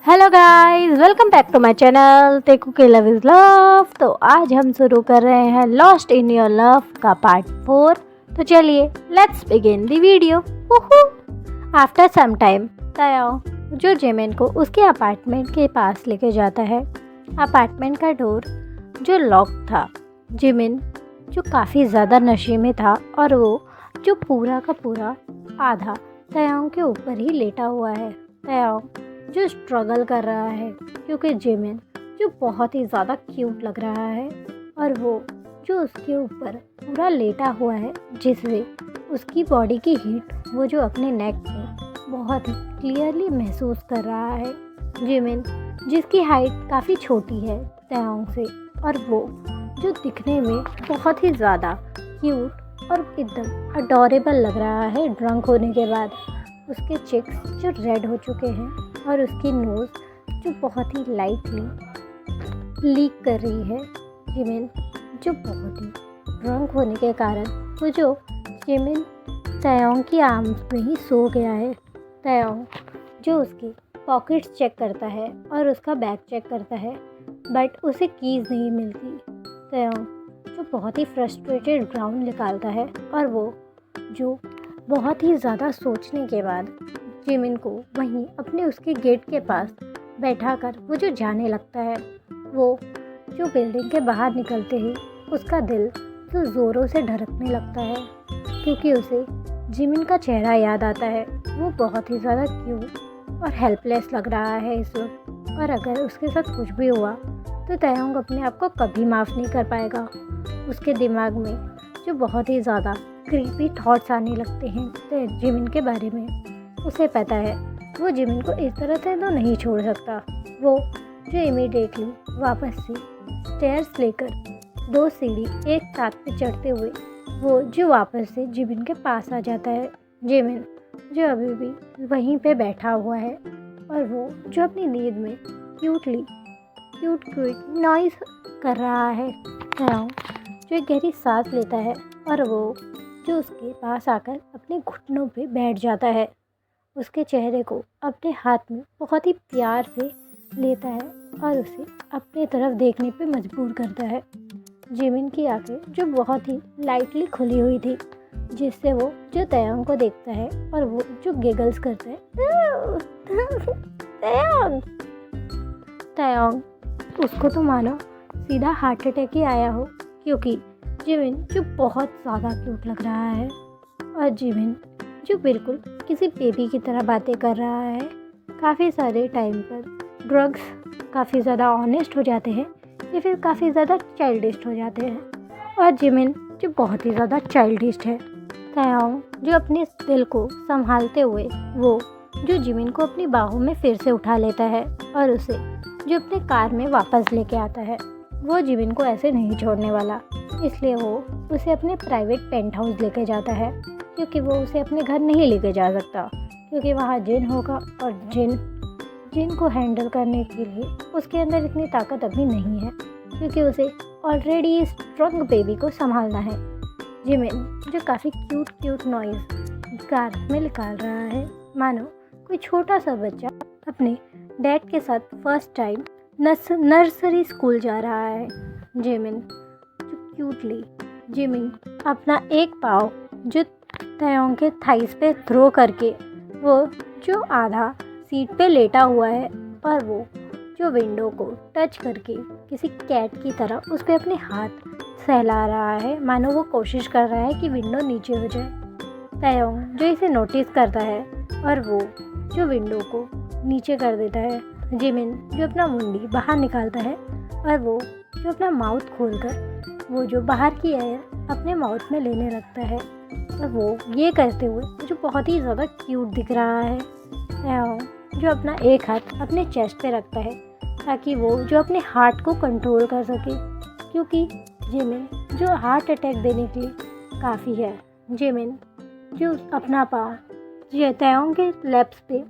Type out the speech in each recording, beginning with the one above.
Hello guys, welcome back to my channel Taekook के love is love. तो आज हम शुरू कर रहे हैं लॉस्ट इन योर लव का पार्ट 4। तो चलिए let's begin the video. After some time तायाओ जो जिमिन को उसके अपार्टमेंट के पास लेके जाता है। अपार्टमेंट का डोर जो लॉक था। जिमिन जो काफ़ी ज़्यादा नशे में था और वो जो पूरा का पूरा आधा तायाओ के ऊपर ही लेटा हुआ है। तायाओ जो स्ट्रगल कर रहा है क्योंकि जिमिन जो बहुत ही ज़्यादा क्यूट लग रहा है और वो जो उसके ऊपर पूरा लेटा हुआ है, जिससे उसकी बॉडी की हीट वो जो अपने नेक पे बहुत ही क्लियरली महसूस कर रहा है। जिमिन जिसकी हाइट काफ़ी छोटी है तायाओ से और वो जो दिखने में बहुत ही ज़्यादा क्यूट और एकदम अडोरेबल लग रहा है ड्रंक होने के बाद। उसके चिक्स जो रेड हो चुके हैं और उसकी नोज़ जो बहुत ही लाइटली लीक कर रही है। जिमिन जो बहुत ही ड्रंक होने के कारण वो जो जिमिन तायाओ की आर्म्स में ही सो गया है। तायाओ जो उसकी पॉकेट्स चेक करता है और उसका बैग चेक करता है, बट उसे कीज़ नहीं मिलती। तायाओ जो बहुत ही फ्रस्ट्रेटेड ग्राउंड निकालता है और वो जो बहुत ही ज़्यादा सोचने के बाद जिमिन को वहीं अपने उसके गेट के पास बैठाकर वो जो जाने लगता है। वो जो बिल्डिंग के बाहर निकलते ही उसका दिल जो ज़ोरों से धड़कने लगता है क्योंकि उसे जिमिन का चेहरा याद आता है। वो बहुत ही ज़्यादा क्यूट और हेल्पलेस लग रहा है इस वक्त, और अगर उसके साथ कुछ भी हुआ तो तायाओ अपने आप को कभी माफ़ नहीं कर पाएगा। उसके दिमाग में जो बहुत ही ज़्यादा क्रीपी थॉट्स आने लगते हैं तो जिमिन के बारे में। उसे पता है वो जिमिन को इस तरह से तो नहीं छोड़ सकता। वो जो इमीडिएटली वापस से स्टेयर्स लेकर 2 सीढ़ी एक साथ पे चढ़ते हुए वो जो वापस से जिमिन के पास आ जाता है। जिमिन जो अभी भी वहीं पे बैठा हुआ है और वो जो अपनी नींद में क्यूट नॉइज़ कर रहा है। जो एक गहरी सांस लेता है और वो जो उसके पास आकर अपने घुटनों पे बैठ जाता है। उसके चेहरे को अपने हाथ में बहुत ही प्यार से लेता है और उसे अपने तरफ देखने पे मजबूर करता है। जिमिन की आंखें जो बहुत ही लाइटली खुली हुई थी, जिससे वो जो तायाओ को देखता है और वो जो गिगल्स करता है तायाओ उसको तो मानो सीधा हार्ट अटैक ही आया हो, क्योंकि जिमिन जो बहुत ज़्यादा क्यूट लग रहा है और जिमिन जो बिल्कुल किसी बेबी की तरह बातें कर रहा है। काफ़ी सारे टाइम पर ड्रग्स काफ़ी ज़्यादा ऑनेस्ट हो जाते हैं या फिर काफ़ी ज़्यादा चाइल्डिश हो जाते हैं, और जिमिन जो बहुत ही ज़्यादा चाइल्डिश है। तायाओ जो अपने दिल को संभालते हुए वो जो जिमिन को अपनी बाहों में फिर से उठा लेता है और उसे जो अपने कार में वापस लेके आता है। वो जिमिन को ऐसे नहीं छोड़ने वाला, इसलिए वो उसे अपने प्राइवेट पेंट हाउस लेके जाता है, क्योंकि वो उसे अपने घर नहीं लेके जा सकता क्योंकि वहाँ जिन होगा और जिन को हैंडल करने के लिए उसके अंदर इतनी ताकत अभी नहीं है, क्योंकि उसे ऑलरेडी स्ट्रॉन्ग बेबी को संभालना है। जिमिन जो काफ़ी क्यूट नॉइज़ कार में निकाल रहा है, मानो कोई छोटा सा बच्चा अपने डैड के साथ फर्स्ट टाइम नर्सरी स्कूल जा रहा है। जिमिन जो क्यूटली जिमिन अपना एक पाँव जो तायाओ के थाइस पे थ्रो करके वो जो आधा सीट पे लेटा हुआ है और वो जो विंडो को टच करके किसी कैट की तरह उस पर अपने हाथ सहला रहा है, मानो वो कोशिश कर रहा है कि विंडो नीचे हो जाए। तायाओ जो इसे नोटिस करता है और वो जो विंडो को नीचे कर देता है। जिमिन जो अपना मुंडी बाहर निकालता है और वो जो अपना माउथ खोलकर वो जो बाहर की एयर अपने माउथ में लेने लगता है, और वो ये करते हुए जो बहुत ही ज़्यादा क्यूट दिख रहा है। जो अपना एक हाथ अपने चेस्ट पे रखता है ताकि वो जो अपने हार्ट को कंट्रोल कर सके, क्योंकि जिमिन जो हार्ट अटैक देने के लिए काफ़ी है। जिमिन जो अपना पाँव तायाओ के लेग्स पे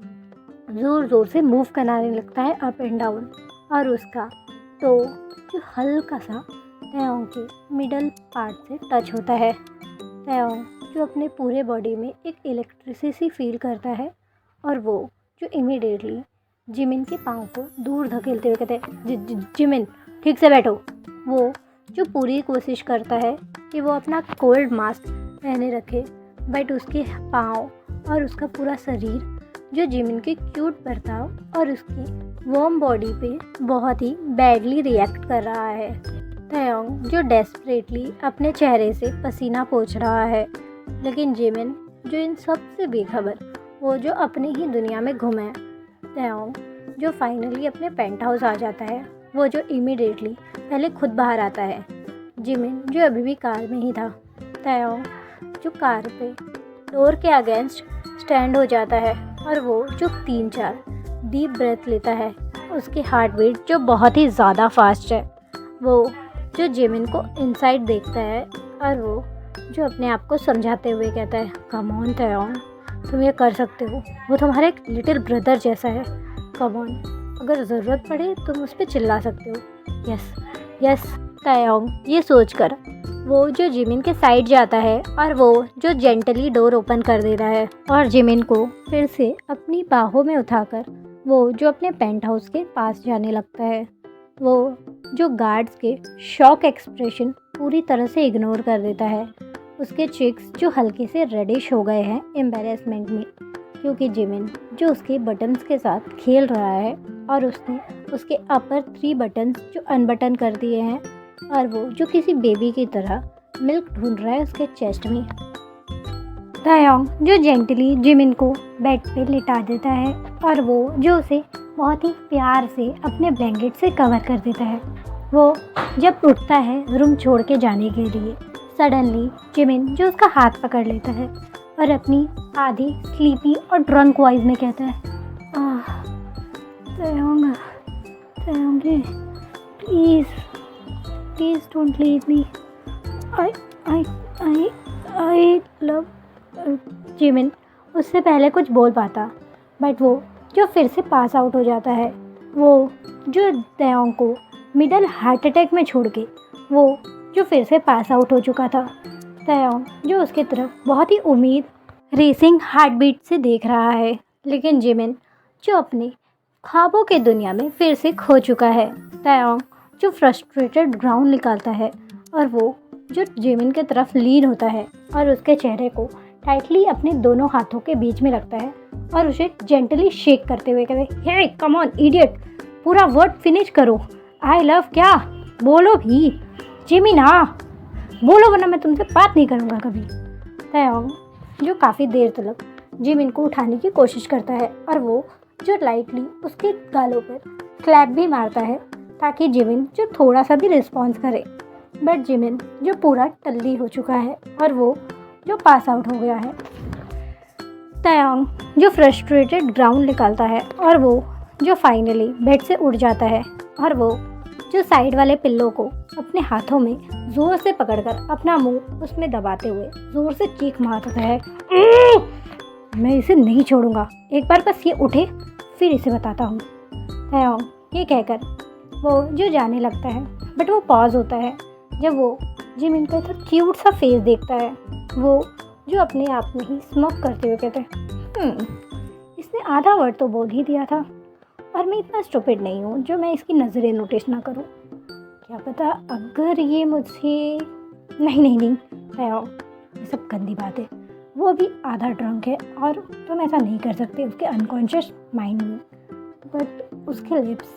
ज़ोर से मूव कराने लगता है अप एंड डाउन, और उसका तो जो हल्का सा तायाओ के मिडल पार्ट से टच होता है। तायाओ जो अपने पूरे बॉडी में एक इलेक्ट्रिसिटी फील करता है और वो जो इमीडिएटली जिमिन के पाँव को दूर धकेलते हुए कहते हैं, जिमिन ठीक से बैठो। वो जो पूरी कोशिश करता है कि वो अपना कोल्ड मास्क पहने रखे, बट उसके पाँव और उसका पूरा शरीर जो जिमिन के क्यूट बर्ताव और उसकी वार्म बॉडी पे बहुत ही बैडली रिएक्ट कर रहा है। तयोंग जो डेस्परेटली अपने चेहरे से पसीना पोंछ रहा है, लेकिन जिमिन जो इन सब से बेखबर, वो जो अपनी ही दुनिया में गुम है। तयोंग जो फाइनली अपने पेंट हाउस आ जाता है, वो जो इमीडिएटली पहले खुद बाहर आता है। जिमिन जो अभी भी कार में ही था। तयोंग जो कार पे डोर के अगेंस्ट स्टैंड हो जाता है और वो जो 3-4 डीप ब्रेथ लेता है। उसकी हार्ट बीट जो बहुत ही ज़्यादा फास्ट है। वो जो जिमिन को इनसाइड देखता है और वो जो अपने आप को समझाते हुए कहता है, कम ऑन तयोंग, तुम ये कर सकते हो, वो तुम्हारे एक लिटिल ब्रदर जैसा है। कम ऑन, अगर ज़रूरत पड़े तुम उस पर चिल्ला सकते हो। Yes yes. तयोंग ये सोचकर वो जो जिमिन के साइड जाता है और वो जो जेंटली डोर ओपन कर देता है और जिमिन को फिर से अपनी बाहों में उठाकर वो जो अपने पेंट हाउस के पास जाने लगता है। वो जो गार्ड्स के शॉक एक्सप्रेशन पूरी तरह से इग्नोर कर देता है। उसके चिक्स जो हल्के से रेडिश हो गए हैं एम्बेरसमेंट में, क्योंकि जिमिन जो उसके बटन्स के साथ खेल रहा है और उसने उसके अपर 3 बटन्स जो अनबटन कर दिए हैं और वो जो किसी बेबी की तरह मिल्क ढूंढ रहा है उसके चेस्ट में। तयोंग जो जेंटली जिमिन को बेड पे लिटा देता है और वो जो उसे बहुत ही प्यार से अपने ब्लैंकेट से कवर कर देता है। वो जब उठता है रूम छोड़ के जाने के लिए, सडनली जिमिन जो उसका हाथ पकड़ लेता है और अपनी आधी स्लीपी और ड्रंक वॉइस में कहता है, Taeyong Taeyong ji, please don't leave me, I love. Jimin उससे पहले कुछ बोल पाता, बट वो जो फिर से पास आउट हो जाता है। वो जो तयोंग को मिडल हार्ट अटैक में छोड़ के वो जो फिर से पास आउट हो चुका था। तयोंग जो उसकी तरफ बहुत ही उम्मीद रेसिंग हार्ट बीट से देख रहा है, लेकिन जिमिन जो अपने ख्वाबों के दुनिया में फिर से खो चुका है। तयोंग जो फ्रस्ट्रेटेड ग्राउंड निकालता है और वो जो जिमिन की तरफ लीन होता है और उसके चेहरे को टाइटली अपने दोनों हाथों के बीच में रखता है और उसे जेंटली शेक करते हुए कहते, हे कम ऑन इडियट, पूरा वर्ड फिनिश करो। आई लव क्या, बोलो भी जिमिन, बोलो वरना मैं तुमसे बात नहीं करूँगा कभी। तयोंग जो काफ़ी देर तक जिमिन को उठाने की कोशिश करता है और वो जो लाइटली उसके गालों पर क्लैप भी मारता है ताकि जिमिन जो थोड़ा सा भी रिस्पॉन्स करे, बट जिमिन जो पूरा टल्ली हो चुका है और वो जो पास आउट हो गया है। तयोंग जो फ्रस्ट्रेटेड ग्राउंड निकालता है और वो जो फाइनली बेड से उठ जाता है और वो जो साइड वाले पिल्लो को अपने हाथों में ज़ोर से पकड़कर अपना मुंह उसमें दबाते हुए ज़ोर से चीख मारता है, मैं इसे नहीं छोड़ूंगा, एक बार बस ये उठे फिर इसे बताता हूँ। तयोंग ये कहकर वो जो जाने लगता है, बट वो पॉज होता है जब वो जिमिन का तो क्यूट सा फेस देखता है। वो जो अपने आप में ही स्मोक करते हुए कहते हैं, इसने आधा वर्ड तो बोल ही दिया था और मैं इतना स्टूपिड नहीं हूँ जो मैं इसकी नज़रें नोटिस ना करूँ। क्या पता अगर ये मुझसे नहीं तयोंग, ये सब गंदी बात है, वो अभी आधा ड्रंक है और तुम ऐसा नहीं कर सकते उसके अनकॉन्शियस माइंड में। बट उसके लिप्स,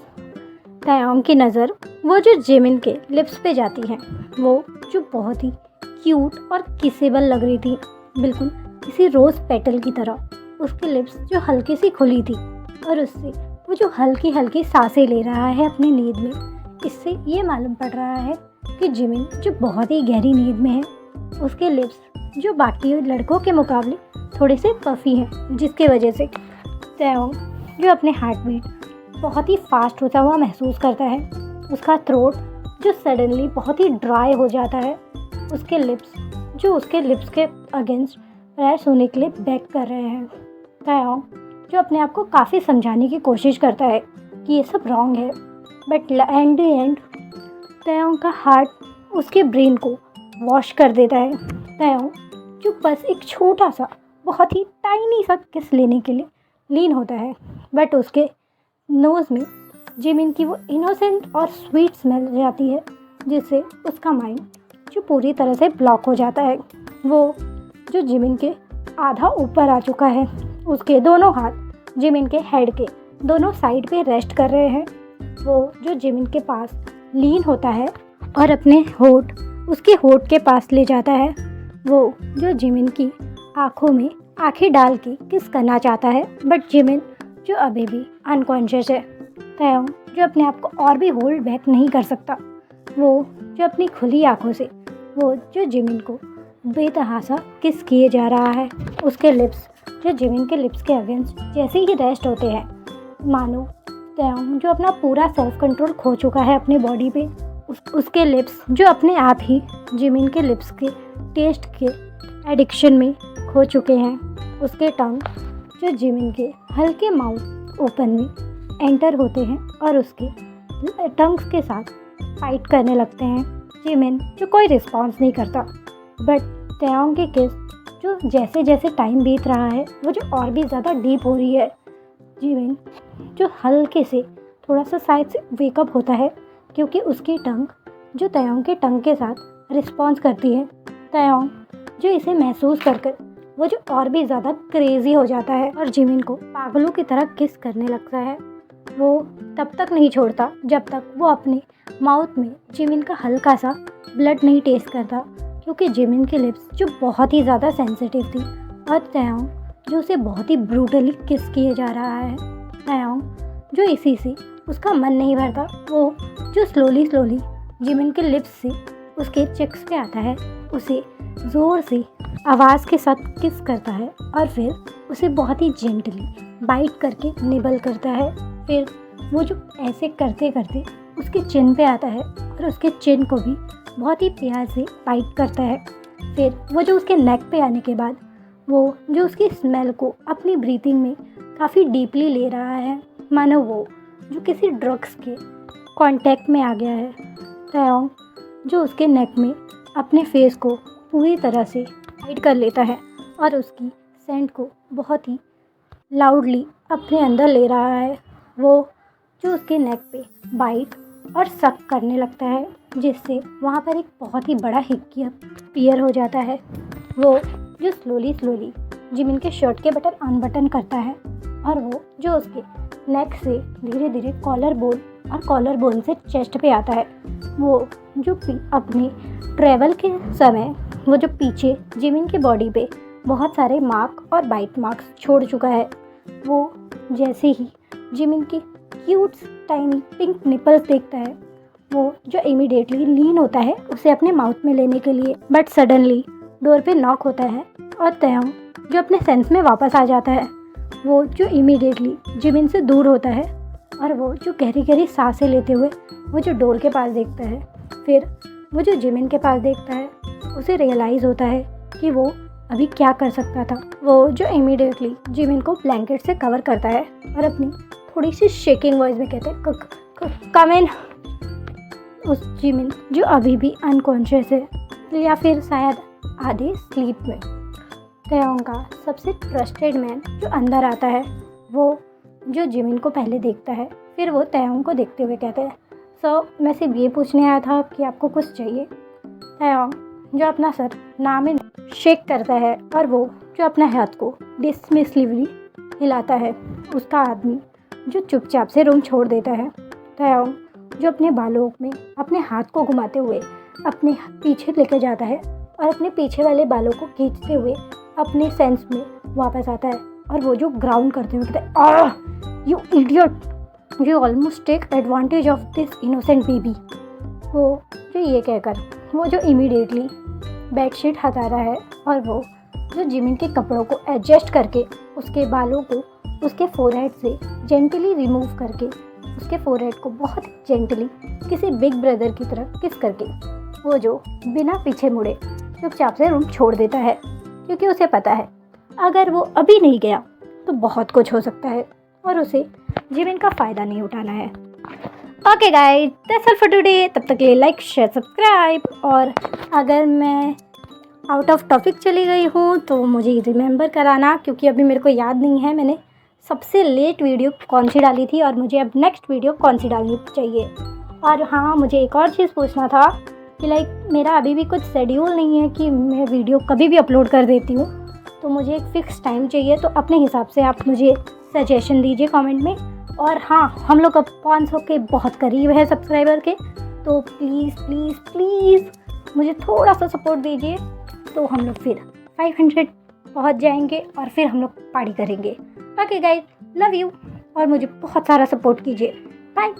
तयोंग की नज़र वो जो जिमिन के लिप्स पे जाती है, वो जो बहुत ही क्यूट और किसेबल लग रही थी, बिल्कुल किसी रोज़ पेटल की तरह। उसकी लिप्स जो हल्की सी खुली थी और उससे वो जो हल्की हल्की सांसें ले रहा है अपनी नींद में, इससे ये मालूम पड़ रहा है कि जिमिन जो बहुत ही गहरी नींद में है। उसके लिप्स जो बाकी लड़कों के मुकाबले थोड़े से पफी हैं, जिसके वजह से तयोंग जो अपने हार्ट बीट बहुत ही फास्ट होता हुआ महसूस करता है। उसका थ्रोट जो सडनली बहुत ही ड्राई हो जाता है। उसके लिप्स जो उसके लिप्स के अगेंस्ट प्रेस होने के लिए बैक कर रहे हैं। तयोंग जो अपने आप को काफ़ी समझाने की कोशिश करता है कि ये सब रॉन्ग है, बट एंड तयोंग का हार्ट उसके ब्रेन को वॉश कर देता है। तयोंग जो बस एक छोटा सा बहुत ही टाइनी सा किस लेने के लिए लीन होता है, बट उसके नोज़ में जिमिन की वो इनोसेंट और स्वीट स्मेल जाती है, जिससे उसका माइंड जो पूरी तरह से ब्लॉक हो जाता है। वो जो जिमिन के आधा ऊपर आ चुका है, उसके दोनों हाथ जिमिन के हेड के दोनों साइड पे रेस्ट कर रहे हैं। वो जो जिमिन के पास लीन होता है और अपने होठ उसके होठ के पास ले जाता है। वो जो जिमिन की आँखों में आँखें डाल के किस करना चाहता है, बट जिमिन जो अभी भी अनकॉन्शियस है। तयोंग जो अपने आप को और भी होल्ड बैक नहीं कर सकता, वो जो अपनी खुली आँखों से वो जो जिमिन को बेतहासा किस किए जा रहा है। उसके लिप्स जो जिमिन के लिप्स के अगेंस्ट जैसे ही रेस्ट होते हैं, मानो तयोंग जो अपना पूरा सेल्फ कंट्रोल खो चुका है अपनी बॉडी पे। उसके लिप्स जो अपने आप ही जिमिन के लिप्स के टेस्ट के एडिक्शन में खो चुके हैं। उसके टंग जो जिमिन के हल्के माउथ ओपन में एंटर होते हैं और उसके टंग्स के साथ फाइट करने लगते हैं। जिमिन जो कोई रिस्पॉन्स नहीं करता, बट तयोंग की किस जो जैसे जैसे टाइम बीत रहा है वो जो और भी ज़्यादा डीप हो रही है। जिमिन जो हल्के से थोड़ा सा साइड से वेकअप होता है, क्योंकि उसकी टंग जो तयोंग के टंग के साथ रिस्पॉन्स करती है। तयोंग जो इसे महसूस कर वो जो और भी ज़्यादा क्रेज़ी हो जाता है और जिमिन को पागलों की तरह किस करने लगता है। वो तब तक नहीं छोड़ता जब तक वो अपने माउथ में जिमिन का हल्का सा ब्लड नहीं टेस्ट करता, क्योंकि जिमिन के लिप्स जो बहुत ही ज़्यादा सेंसिटिव थी और तयोंग जो उसे बहुत ही ब्रूटली किस किए जा रहा है। तयोंग जो इसी से उसका मन नहीं भरता, वो जो स्लोली जिमिन के लिप्स से उसके चिक्स पे आता है, उसे ज़ोर से आवाज़ के साथ किस करता है और फिर उसे बहुत ही जेंटली बाइट करके निबल करता है। फिर वो जो ऐसे करते करते उसके चिन पे आता है और उसके चिन को भी बहुत ही प्यार से बाइट करता है। फिर वो जो उसके नेक पे आने के बाद वो जो उसकी स्मेल को अपनी ब्रीथिंग में काफ़ी डीपली ले रहा है, मानो वो जो किसी ड्रग्स के कांटेक्ट में आ गया है। तयोंग जो उसके नेक में अपने फेस को पूरी तरह से हाइड कर लेता है और उसकी सेंट को बहुत ही लाउडली अपने अंदर ले रहा है। वो जो उसके नेक पे बाइट और सक करने लगता है, जिससे वहाँ पर एक बहुत ही बड़ा हिक्की अपीयर हो जाता है। वो जो स्लोली जिमिन के शर्ट के बटन अनबटन करता है और वो जो उसके नेक से धीरे धीरे कॉलर बोन से चेस्ट पे आता है। वो जो अपने ट्रैवल के समय वो जो पीछे जिमिन की बॉडी पे बहुत सारे मार्क और बाइट मार्क्स छोड़ चुका है। वो जैसे ही जिमिन की क्यूट टाइनी पिंक निपल्स देखता है, वो जो इमीडिएटली लीन होता है उसे अपने माउथ में लेने के लिए, बट सडनली डोर पे नॉक होता है और तयोंग जो अपने सेंस में वापस आ जाता है। वो जो इमीडिएटली जिमिन से दूर होता है और वो जो गहरी गहरी सांसें लेते हुए वो जो डोर के पास देखता है। फिर वो जो जिमिन के पास देखता है, उसे रियलाइज़ होता है कि वो अभी क्या कर सकता था। वो जो इमीडिएटली जिमिन को ब्लैंकेट से कवर करता है और अपनी थोड़ी सी शेकिंग वॉइस में कहते हैं कम इन। उस जिमिन जो अभी भी अनकॉन्शियस है या फिर शायद आधे स्लीप में, तयोंग का सबसे ट्रस्टेड मैन जो अंदर आता है, वो जो जिमिन को पहले देखता है, फिर वो तयोंग को देखते हुए कहते हैं, सो मैं सिर्फ ये पूछने आया था कि आपको कुछ चाहिए। तयोंग जो अपना सर ना में शेक करता है और वो जो अपने हाथ को डिसमिसिवली हिलाता है, उसका आदमी जो चुपचाप से रूम छोड़ देता है। तयोंग जो अपने बालों में अपने हाथ को घुमाते हुए अपने पीछे लेकर जाता है और अपने पीछे वाले बालों को खींचते हुए अपने सेंस में वापस आता है और वो जो ग्राउंड करते हुए कहते हैं, ah you idiot, you almost take advantage of this innocent baby. वो जो ये कहकर वो जो इमीडिएटली बेडशीट हटा रहा है और वो जो जिमिन के कपड़ों को एडजस्ट करके उसके बालों को उसके फोरहेड से जेंटली रिमूव करके उसके फोरहेड को बहुत जेंटली किसी बिग ब्रदर की तरह किस करके वो जो बिना पीछे मुड़े चुपचाप से रूम छोड़ देता है, क्योंकि उसे पता है अगर वो अभी नहीं गया तो बहुत कुछ हो सकता है और उसे जिमिन का फ़ायदा नहीं उठाना है। Okay guys, that's all for today. तब तक के लिए लाइक शेयर सब्सक्राइब, और अगर मैं आउट ऑफ टॉपिक चली गई हूँ तो मुझे रिमेंबर कराना, क्योंकि अभी मेरे को याद नहीं है मैंने सबसे लेट वीडियो कौन सी डाली थी और मुझे अब नेक्स्ट वीडियो कौन सी डालनी चाहिए। और हाँ, मुझे एक और चीज़ पूछना था कि लाइक मेरा अभी भी कुछ शेड्यूल नहीं है कि मैं वीडियो कभी भी अपलोड कर देती हूँ, तो मुझे एक फ़िक्स टाइम चाहिए। तो अपने हिसाब से आप मुझे सजेशन दीजिए कमेंट में। और हाँ, हम लोग अब 500 के बहुत करीब है सब्सक्राइबर के, तो प्लीज़ प्लीज़ प्लीज़ मुझे थोड़ा सा सपोर्ट दीजिए, तो हम लोग फिर 500 पहुंच जाएंगे और फिर हम लोग पार्टी करेंगे। ओके गाइस, लव यू, और मुझे बहुत सारा सपोर्ट कीजिए। बाय।